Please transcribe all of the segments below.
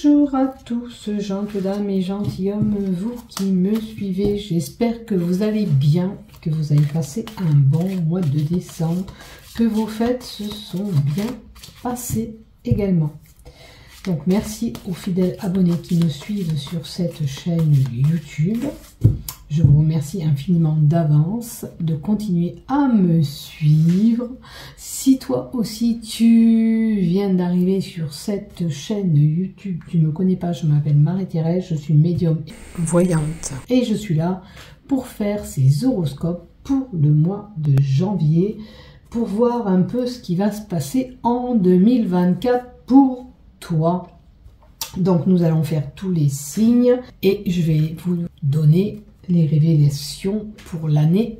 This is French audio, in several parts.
Bonjour à tous, gentes dames et gentilshommes, vous qui me suivez, j'espère que vous allez bien, que vous avez passé un bon mois de décembre, que vos fêtes se sont bien passées également. Donc merci aux fidèles abonnés qui me suivent sur cette chaîne YouTube. Je vous remercie infiniment d'avance de continuer à me suivre. Si toi aussi tu viens d'arriver sur cette chaîne YouTube, tu ne me connais pas, je m'appelle Marie-Thérèse, je suis médium voyante. Et je suis là pour faire ces horoscopes pour le mois de janvier, pour voir un peu ce qui va se passer en 2024 pour toi. Donc nous allons faire tous les signes et je vais vous donner les révélations pour l'année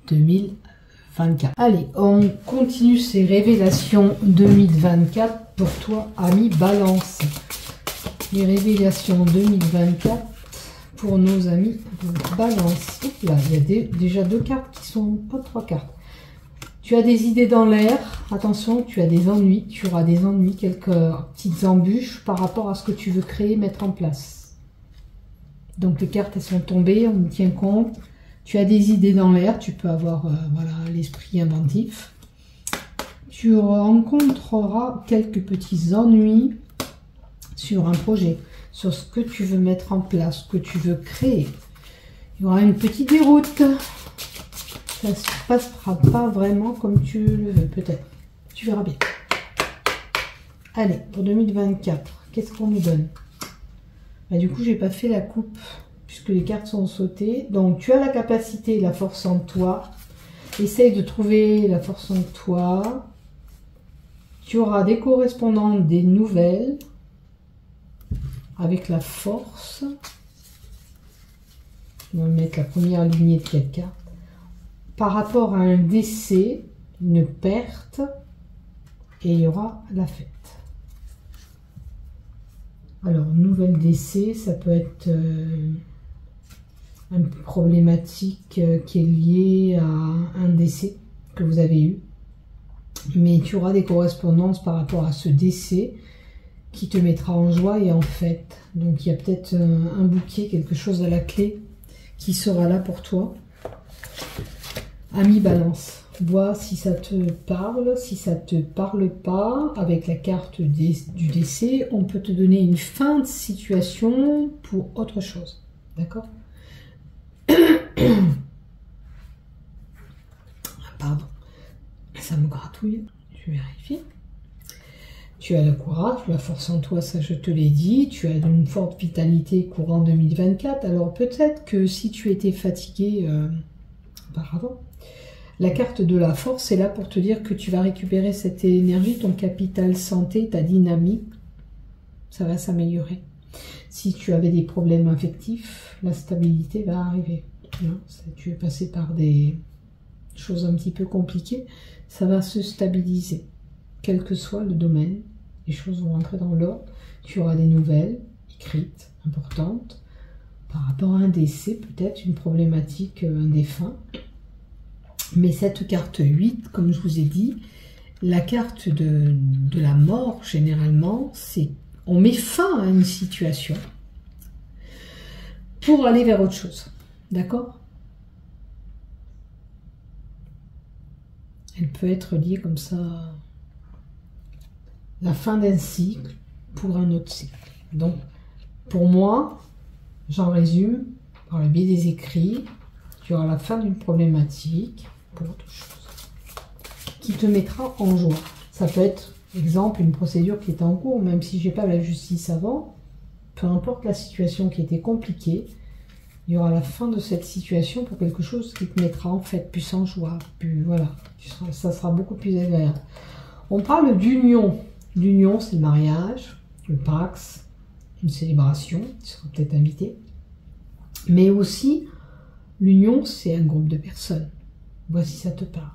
2024. Allez, on continue ces révélations 2024 pour toi, ami Balance. Les révélations 2024 pour nos amis Balance. Là, il y a déjà deux cartes qui sont pas trois cartes. Tu as des idées dans l'air, attention, tu as des ennuis, tu auras des ennuis, quelques petites embûches par rapport à ce que tu veux créer, mettre en place. Donc les cartes, elles sont tombées, on y tient compte. Tu as des idées dans l'air, tu peux avoir voilà, l'esprit inventif. Tu rencontreras quelques petits ennuis sur un projet, sur ce que tu veux mettre en place, ce que tu veux créer. Il y aura une petite déroute. Ça ne se passera pas vraiment comme tu le veux, peut-être. Tu verras bien. Allez, pour 2024, qu'est-ce qu'on nous donne? Bah, du coup, j'ai pas fait la coupe puisque les cartes sont sautées. Donc, tu as la capacité, la force en toi. Essaye de trouver la force en toi. Tu auras des correspondantes, des nouvelles avec la force. On va mettre la première lignée de 4 cartes. Par rapport à un décès, une perte, et il y aura la fête. Alors, nouvelle décès, ça peut être une problématique qui est liée à un décès que vous avez eu. Mais tu auras des correspondances par rapport à ce décès qui te mettra en joie et en fête. Donc, il y a peut-être un bouquet, quelque chose à la clé qui sera là pour toi. Ami Balance, vois si ça te parle, si ça te parle pas. Avec la carte du décès, on peut te donner une fin de situation pour autre chose. D'accord? Pardon, ça me gratouille, je vérifie. Tu as le courage, la force en toi, ça je te l'ai dit. Tu as une forte vitalité courant 2024. Alors peut-être que si tu étais fatigué auparavant, la carte de la force est là pour te dire que tu vas récupérer cette énergie, ton capital santé, ta dynamique, ça va s'améliorer. Si tu avais des problèmes affectifs, la stabilité va arriver. Tu es passé par des choses un petit peu compliquées, ça va se stabiliser. Quel que soit le domaine, les choses vont rentrer dans l'ordre. Tu auras des nouvelles écrites, importantes, par rapport à un décès, peut-être une problématique, un défunt. Mais cette carte 8, comme je vous ai dit, la carte de la mort, généralement, c'est on met fin à une situation pour aller vers autre chose. D'accord? Elle peut être liée comme ça, la fin d'un cycle pour un autre cycle. Donc, pour moi, j'en résume par le biais des écrits, tu auras la fin d'une problématique pour autre chose qui te mettra en joie. Ça peut être, exemple, une procédure qui est en cours, même si j'ai pas la justice avant, peu importe la situation qui était compliquée, il y aura la fin de cette situation pour quelque chose qui te mettra en fait plus en joie, plus voilà, ça sera beaucoup plus agréable. On parle d'union. L'union, c'est le mariage, le pax, une célébration, tu seras peut-être invité, mais aussi l'union, c'est un groupe de personnes. Voici, ça te parle.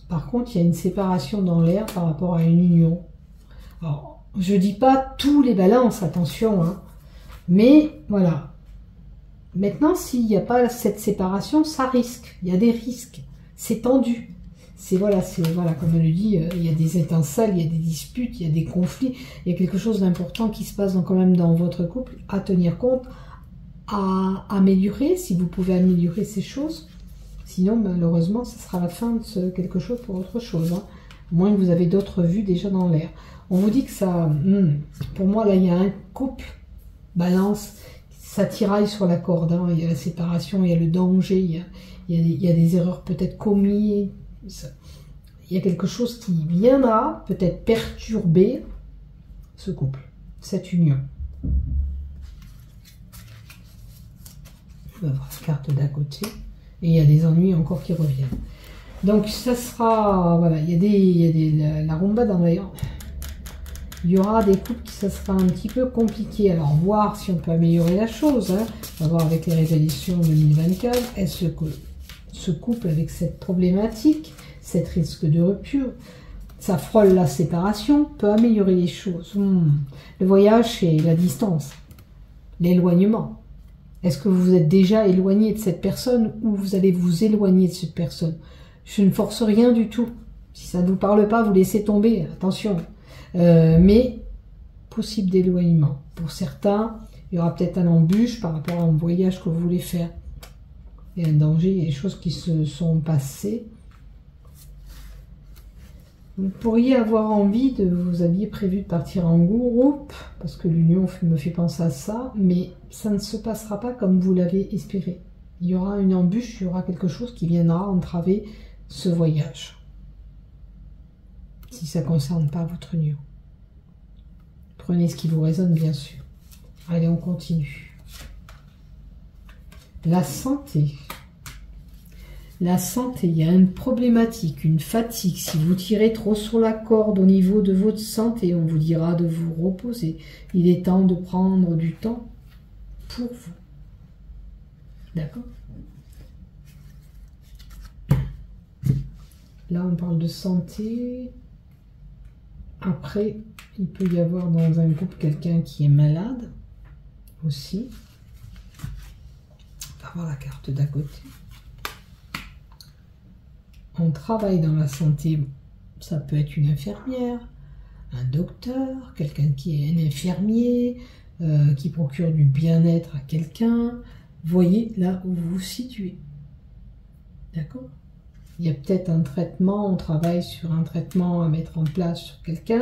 Par contre, il y a une séparation dans l'air par rapport à une union. Alors, je dis pas tous les balances, attention, hein, mais voilà. Maintenant, s'il n'y a pas cette séparation, ça risque. Il y a des risques. C'est tendu. voilà, comme elle le dit, il y a des étincelles, il y a des disputes, il y a des conflits, il y a quelque chose d'important qui se passe quand même dans votre couple, à tenir compte, à améliorer, si vous pouvez améliorer ces choses. Sinon, malheureusement, ce sera la fin de quelque chose pour autre chose. Hein. Au moins que vous avez d'autres vues déjà dans l'air. On vous dit que ça... pour moi, là, il y a un couple, balance, ça tiraille sur la corde. Hein. Il y a la séparation, il y a le danger, il y a des erreurs peut-être commises. Il y a quelque chose qui viendra peut-être perturber ce couple, cette union. On va voir la carte d'à côté. Et il y a des ennuis encore qui reviennent. Donc ça sera, voilà, il y a la rumba dans l'air. Il y aura des couples qui ça sera un petit peu compliqué. Alors voir si on peut améliorer la chose. Hein. On va voir avec les révélations 2024. Est-ce que ce couple avec cette problématique, cette risque de rupture, ça frôle la séparation, peut améliorer les choses. Le voyage, c'est la distance, l'éloignement. Est-ce que vous vous êtes déjà éloigné de cette personne ou vous allez vous éloigner de cette personne? Je ne force rien du tout. Si ça ne vous parle pas, vous laissez tomber, attention. Mais possible d'éloignement. Pour certains, il y aura peut-être un embûche par rapport à un voyage que vous voulez faire. Il y a un danger, il y a des choses qui se sont passées. Vous pourriez avoir envie de vous aviez prévu de partir en groupe, parce que l'union me fait penser à ça, mais ça ne se passera pas comme vous l'avez espéré. Il y aura une embûche, il y aura quelque chose qui viendra entraver ce voyage. Si ça ne concerne pas votre union. Prenez ce qui vous résonne, bien sûr. Allez, on continue. La santé. La santé, il y a une problématique, une fatigue. Si vous tirez trop sur la corde au niveau de votre santé, on vous dira de vous reposer. Il est temps de prendre du temps pour vous. D'accord? Là, on parle de santé. Après, il peut y avoir dans un couple quelqu'un qui est malade aussi. On va voir la carte d'à côté. On travaille dans la santé, ça peut être une infirmière, un docteur, quelqu'un qui est un infirmier, qui procure du bien-être à quelqu'un. Voyez là où vous vous situez. D'accord? Il y a peut-être un traitement, on travaille sur un traitement à mettre en place sur quelqu'un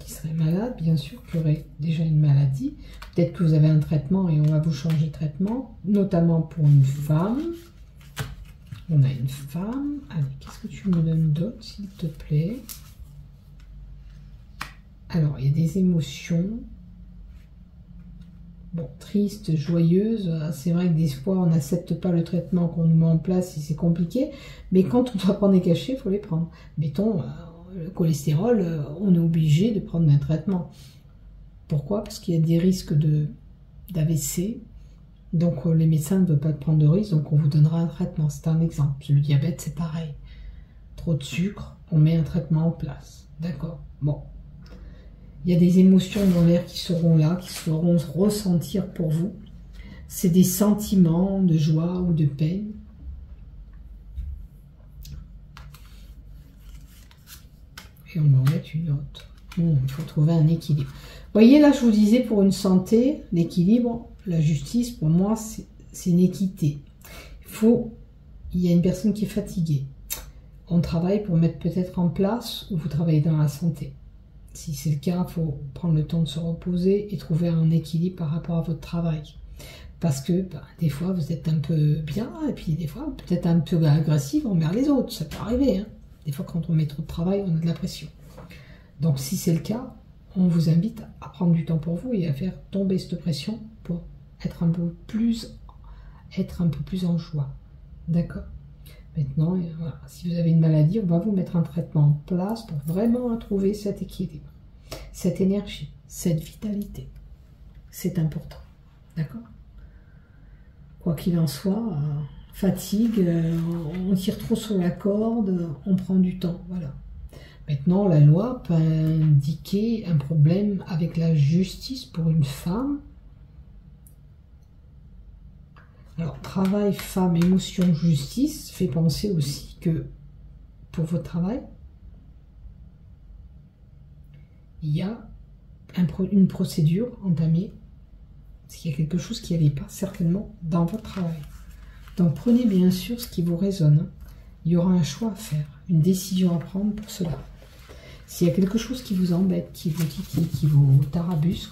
qui serait malade, bien sûr, qui aurait déjà une maladie. Peut-être que vous avez un traitement et on va vous changer de traitement, notamment pour une femme. On a une femme. Allez, qu'est-ce que tu me donnes d'autre, s'il te plaît? Alors, il y a des émotions. Bon, triste, joyeuse. C'est vrai que des fois, on n'accepte pas le traitement qu'on nous met en place et c'est compliqué. Mais quand on doit prendre des cachets, il faut les prendre. Mettons, le cholestérol, on est obligé de prendre un traitement. Pourquoi? Parce qu'il y a des risques d'AVC. Donc les médecins ne veulent pas prendre de risque, donc on vous donnera un traitement. C'est un exemple. Le diabète, c'est pareil. Trop de sucre, on met un traitement en place. D'accord? Bon. Il y a des émotions dans l'air qui seront là, qui se feront ressentir pour vous. C'est des sentiments de joie ou de peine. Et on en met une autre. Il faut trouver un équilibre. Vous voyez, là, je vous disais, pour une santé, l'équilibre, la justice, pour moi, c'est une équité. Il y a une personne qui est fatiguée. On travaille pour mettre peut-être en place, ou vous travaillez dans la santé. Si c'est le cas, il faut prendre le temps de se reposer et trouver un équilibre par rapport à votre travail. Parce que des fois, vous êtes un peu bien, et puis des fois, peut-être un peu agressif envers les autres. Ça peut arriver. Hein. Des fois, quand on met trop de travail, on a de la pression. Donc, si c'est le cas, on vous invite à prendre du temps pour vous et à faire tomber cette pression pour être un peu plus en joie. D'accord? Maintenant, voilà, si vous avez une maladie, on va vous mettre un traitement en place pour vraiment trouver cet équilibre, cette énergie, cette vitalité. C'est important. D'accord? Quoi qu'il en soit, fatigue, on tire trop sur la corde, on prend du temps. Voilà. Maintenant, la loi peut indiquer un problème avec la justice pour une femme. Alors, travail, femme, émotion, justice, fait penser aussi que pour votre travail, il y a une procédure entamée, parce qu'il y a quelque chose qui n'allait pas certainement dans votre travail. Donc prenez bien sûr ce qui vous résonne. Il y aura un choix à faire, une décision à prendre pour cela. S'il y a quelque chose qui vous embête, qui vous titille, qui vous tarabusque,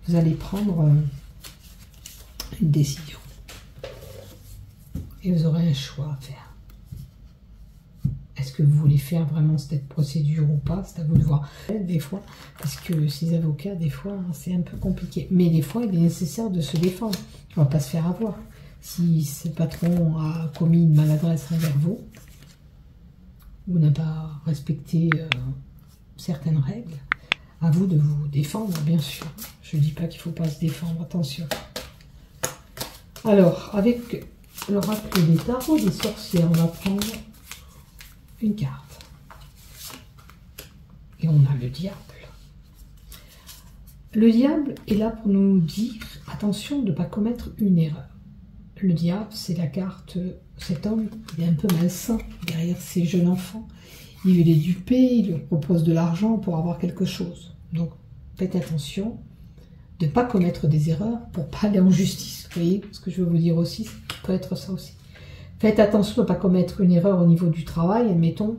vous allez prendre une décision. Et vous aurez un choix à faire. Est-ce que vous voulez faire vraiment cette procédure ou pas? C'est à vous de voir. Des fois, parce que ces avocats, des fois, c'est un peu compliqué. Mais des fois, il est nécessaire de se défendre. On ne va pas se faire avoir. Si ce patron a commis une maladresse envers vous, ou n'a pas respecté certaines règles, à vous de vous défendre, bien sûr. Je ne dis pas qu'il ne faut pas se défendre, attention. Alors, avec l'oracle des tarots des sorcières, on va prendre une carte. Et on a le diable. Le diable est là pour nous dire, attention de ne pas commettre une erreur. Le diable, c'est la carte, cet homme, il est un peu malsain derrière ces jeunes enfants. Il veut les duper, il leur propose de l'argent pour avoir quelque chose. Donc, faites attention de ne pas commettre des erreurs pour ne pas aller en justice. Vous voyez ce que je veux vous dire aussi, ça peut être ça aussi. Faites attention de ne pas commettre une erreur au niveau du travail, admettons,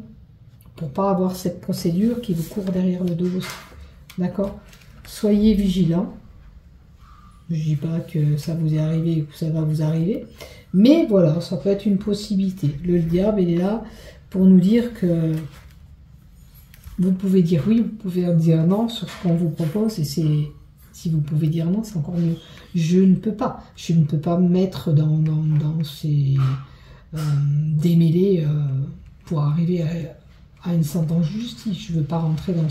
pour ne pas avoir cette procédure qui vous court derrière le dos aussi. D'accord? Soyez vigilants. Je ne dis pas que ça vous est arrivé ou que ça va vous arriver, mais voilà, ça peut être une possibilité. Le diable, il est là pour nous dire que vous pouvez dire oui, vous pouvez dire non sur ce qu'on vous propose, et c'est si vous pouvez dire non, c'est encore mieux. Je ne peux pas me mettre dans ces démêlés pour arriver à une sentence de justice. Je ne veux pas rentrer dans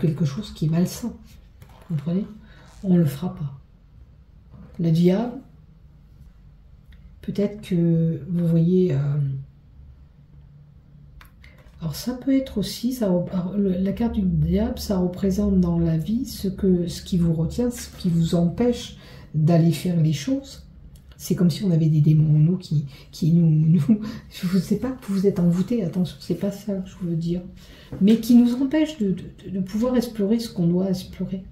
quelque chose qui est malsain. Vous comprenez? On ne le fera pas. Le diable, peut-être que vous voyez... alors ça peut être aussi, la carte du diable, ça représente dans la vie ce qui vous retient, ce qui vous empêche d'aller faire les choses. C'est comme si on avait des démons en nous qui nous je ne sais pas que vous êtes envoûtés, attention, c'est pas ça que je veux dire, mais qui nous empêchent de pouvoir explorer ce qu'on doit explorer.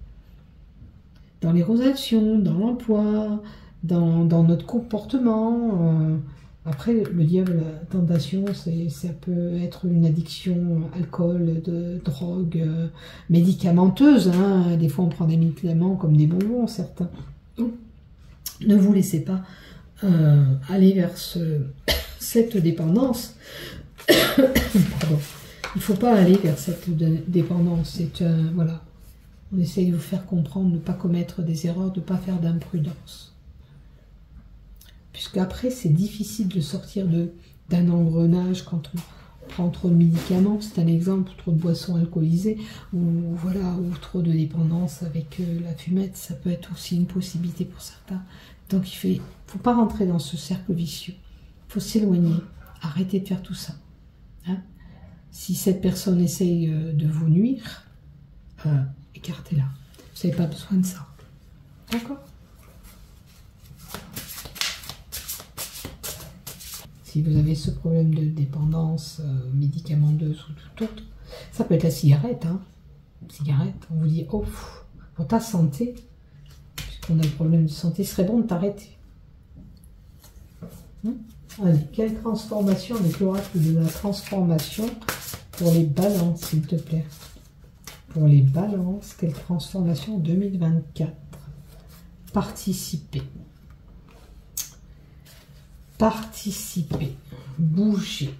Dans les relations, dans l'emploi, dans notre comportement. Après, le diable, la tentation, ça peut être une addiction, alcool, de drogue, médicamenteuse. Hein. Des fois, on prend des médicaments comme des bonbons, certains. Donc, ne vous laissez pas aller vers cette dépendance. Pardon. Il ne faut pas aller vers cette dépendance. Voilà. On essaye de vous faire comprendre, de ne pas commettre des erreurs, de ne pas faire d'imprudence. Puisqu'après, c'est difficile de sortir d'un engrenage quand on prend trop de médicaments, c'est un exemple, trop de boissons alcoolisées, ou trop de dépendance avec la fumette, ça peut être aussi une possibilité pour certains. Donc il ne faut pas rentrer dans ce cercle vicieux, il faut s'éloigner, arrêter de faire tout ça. Hein? Si cette personne essaye de vous nuire, écartez-la. Vous n'avez pas besoin de ça. D'accord? Si vous avez ce problème de dépendance médicamenteuse ou tout autre, ça peut être la cigarette. Hein. Cigarette, on vous dit, oh, pour ta santé, puisqu'on a le problème de santé, ce serait bon de t'arrêter. Allez, quelle transformation avec l'oracle de la transformation pour les balances, s'il te plaît. Pour les balances, quelle transformation 2024. Participer. Participer, bouger,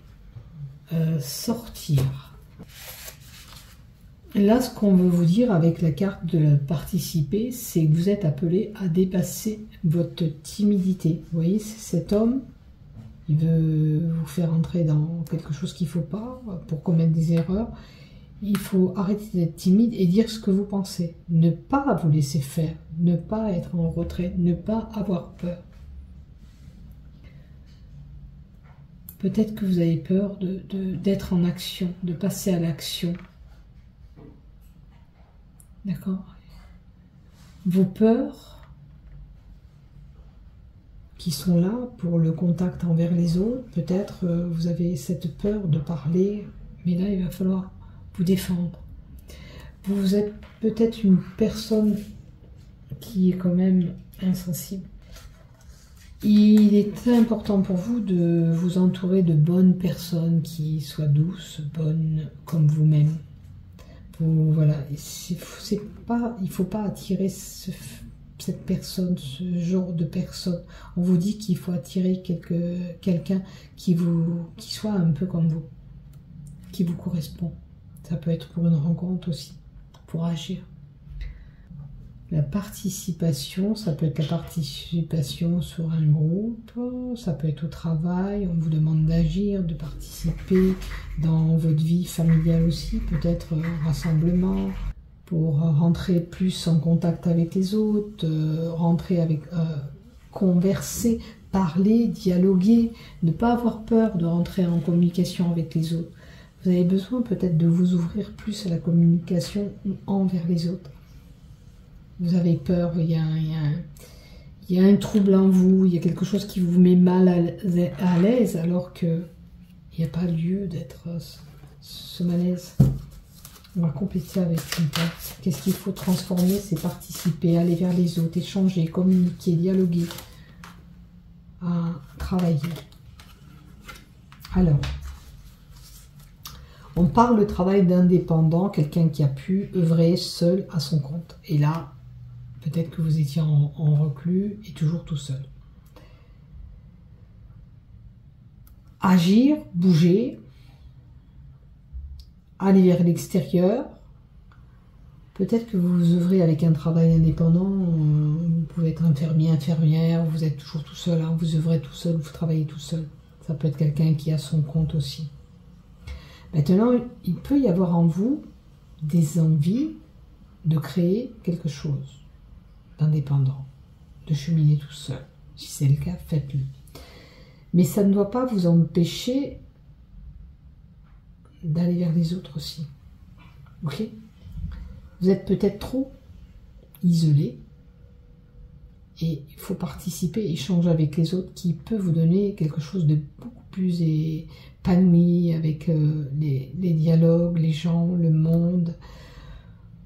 sortir. Là, ce qu'on veut vous dire avec la carte de participer, c'est que vous êtes appelé à dépasser votre timidité. Vous voyez, c'est cet homme, il veut vous faire entrer dans quelque chose qu'il ne faut pas, pour commettre des erreurs. Il faut arrêter d'être timide et dire ce que vous pensez. Ne pas vous laisser faire, ne pas être en retrait, ne pas avoir peur. Peut-être que vous avez peur d'être en action, de passer à l'action. D'accord? Vos peurs qui sont là pour le contact envers les autres. Peut-être vous avez cette peur de parler, mais là il va falloir vous défendre. Vous êtes peut-être une personne qui est quand même insensible. Il est important pour vous de vous entourer de bonnes personnes qui soient douces, bonnes comme vous-même. Voilà, il ne faut pas attirer cette personne, ce genre de personne. On vous dit qu'il faut attirer quelqu'un qui soit un peu comme vous, qui vous correspond. Ça peut être pour une rencontre aussi, pour agir. La participation, ça peut être la participation sur un groupe, ça peut être au travail, on vous demande d'agir, de participer dans votre vie familiale aussi, peut-être rassemblement, pour rentrer plus en contact avec les autres, converser, parler, dialoguer, ne pas avoir peur de rentrer en communication avec les autres. Vous avez besoin peut-être de vous ouvrir plus à la communication envers les autres. Vous avez peur, il y a un trouble en vous, il y a quelque chose qui vous met mal à l'aise, alors qu'il n'y a pas lieu d'être ce malaise. On va compléter avec une carte. Qu'est-ce qu'il faut transformer? C'est participer, aller vers les autres, échanger, communiquer, dialoguer, à travailler. Alors, on parle de travail d'indépendant, quelqu'un qui a pu œuvrer seul à son compte. Et là, peut-être que vous étiez en reclus et toujours tout seul. Agir, bouger, aller vers l'extérieur. Peut-être que vous œuvrez avec un travail indépendant. Vous pouvez être infirmier, infirmière, vous êtes toujours tout seul, hein, vous œuvrez tout seul, vous travaillez tout seul. Ça peut être quelqu'un qui a son compte aussi. Maintenant, il peut y avoir en vous des envies de créer quelque chose d'indépendant, de cheminer tout seul. Si c'est le cas, faites-le. Mais ça ne doit pas vous empêcher d'aller vers les autres aussi. Ok? Vous êtes peut-être trop isolé et il faut participer, échanger avec les autres qui peut vous donner quelque chose de beaucoup plus épanoui avec les dialogues, les gens, le monde.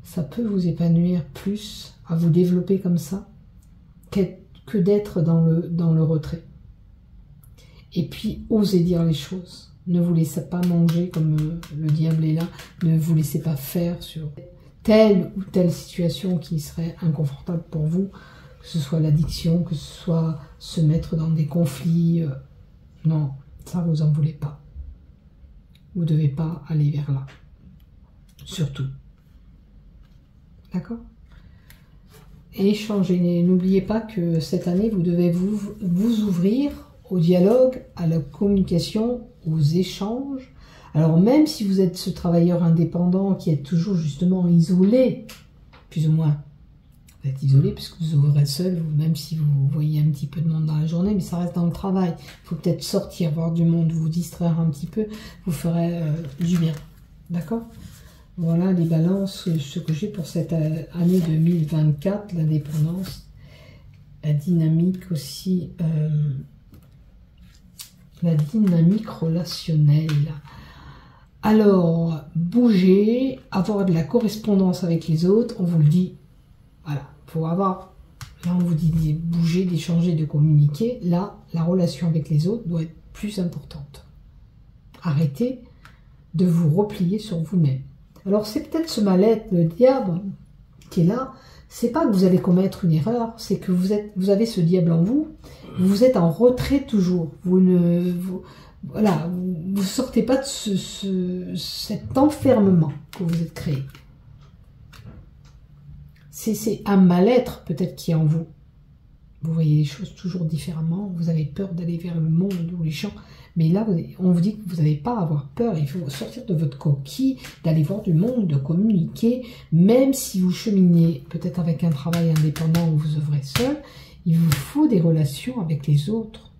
Ça peut vous épanouir plus à vous développer comme ça que d'être dans le retrait. Et puis, osez dire les choses. Ne vous laissez pas manger comme le diable est là. Ne vous laissez pas faire sur telle ou telle situation qui serait inconfortable pour vous, que ce soit l'addiction, que ce soit se mettre dans des conflits. Non, ça vous en voulez pas. Vous ne devez pas aller vers là. Surtout. D'accord? Échanger. N'oubliez pas que cette année, vous devez vous ouvrir au dialogue, à la communication, aux échanges. Alors même si vous êtes ce travailleur indépendant qui est toujours justement isolé, plus ou moins, vous êtes isolé puisque vous ouvrez seul, même si vous voyez un petit peu de monde dans la journée, mais ça reste dans le travail. Il faut peut-être sortir, voir du monde, vous distraire un petit peu, vous ferez du bien. D'accord? Voilà les balances, ce que j'ai pour cette année 2024, l'indépendance, la dynamique aussi, la dynamique relationnelle. Alors, bouger, avoir de la correspondance avec les autres, on vous le dit, voilà, faut avoir, là on vous dit de bouger, d'échanger, de communiquer, là, la relation avec les autres doit être plus importante. Arrêtez de vous replier sur vous-même. Alors c'est peut-être ce mal-être, le diable qui est là, c'est pas que vous allez commettre une erreur, c'est que vous avez ce diable en vous, vous êtes en retrait toujours, vous sortez pas de cet enfermement que vous êtes créé. C'est un mal-être peut-être qui est en vous. Vous voyez les choses toujours différemment, vous avez peur d'aller vers le monde ou les gens, mais là on vous dit que vous n'avez pas à avoir peur, il faut sortir de votre coquille, d'aller voir du monde, de communiquer, même si vous cheminez peut-être avec un travail indépendant où vous œuvrez seul, il vous faut des relations avec les autres,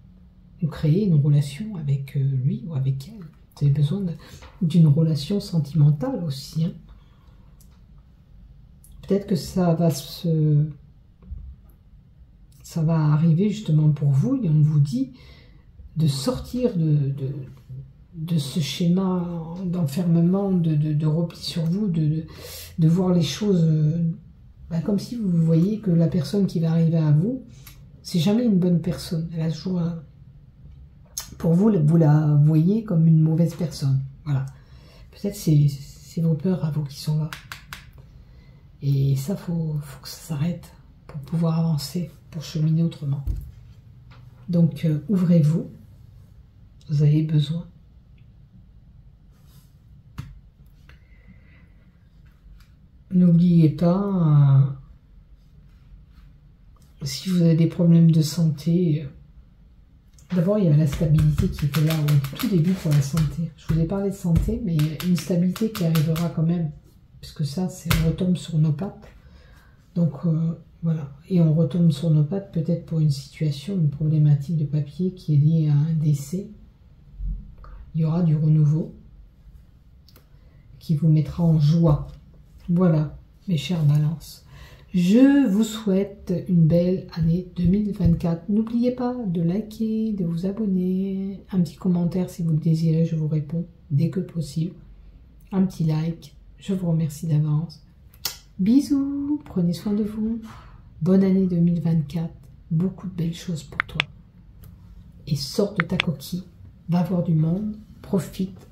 ou créer une relation avec lui ou avec elle. Vous avez besoin d'une relation sentimentale aussi. Hein. Peut-être que ça va ça va arriver justement pour vous, et on vous dit de sortir de ce schéma d'enfermement, de repli sur vous, de voir les choses comme si vous voyez que la personne qui va arriver à vous, c'est jamais une bonne personne. Elle a toujours pour vous la voyez comme une mauvaise personne. Voilà. Peut-être c'est vos peurs à vous qui sont là. Et ça, faut que ça s'arrête pour pouvoir avancer, pour cheminer autrement. Donc, ouvrez-vous. Vous avez besoin. N'oubliez pas, si vous avez des problèmes de santé, d'abord il y a la stabilité qui était là au tout début pour la santé. Je vous ai parlé de santé, mais il y a une stabilité qui arrivera quand même, puisque ça, on retombe sur nos pattes. Donc voilà, et on retombe sur nos pattes peut-être pour une situation, une problématique de papier qui est liée à un décès. Il y aura du renouveau qui vous mettra en joie. Voilà, mes chères balances. Je vous souhaite une belle année 2024. N'oubliez pas de liker, de vous abonner. Un petit commentaire si vous le désirez, je vous réponds dès que possible. Un petit like, je vous remercie d'avance. Bisous, prenez soin de vous. Bonne année 2024. Beaucoup de belles choses pour toi. Et sors de ta coquille. Va voir du monde. Profite.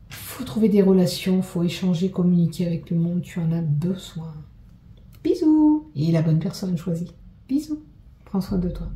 Faut trouver des relations, faut échanger, communiquer avec le monde, tu en as besoin. Bisous. Et la bonne personne choisie. Bisous. Prends soin de toi.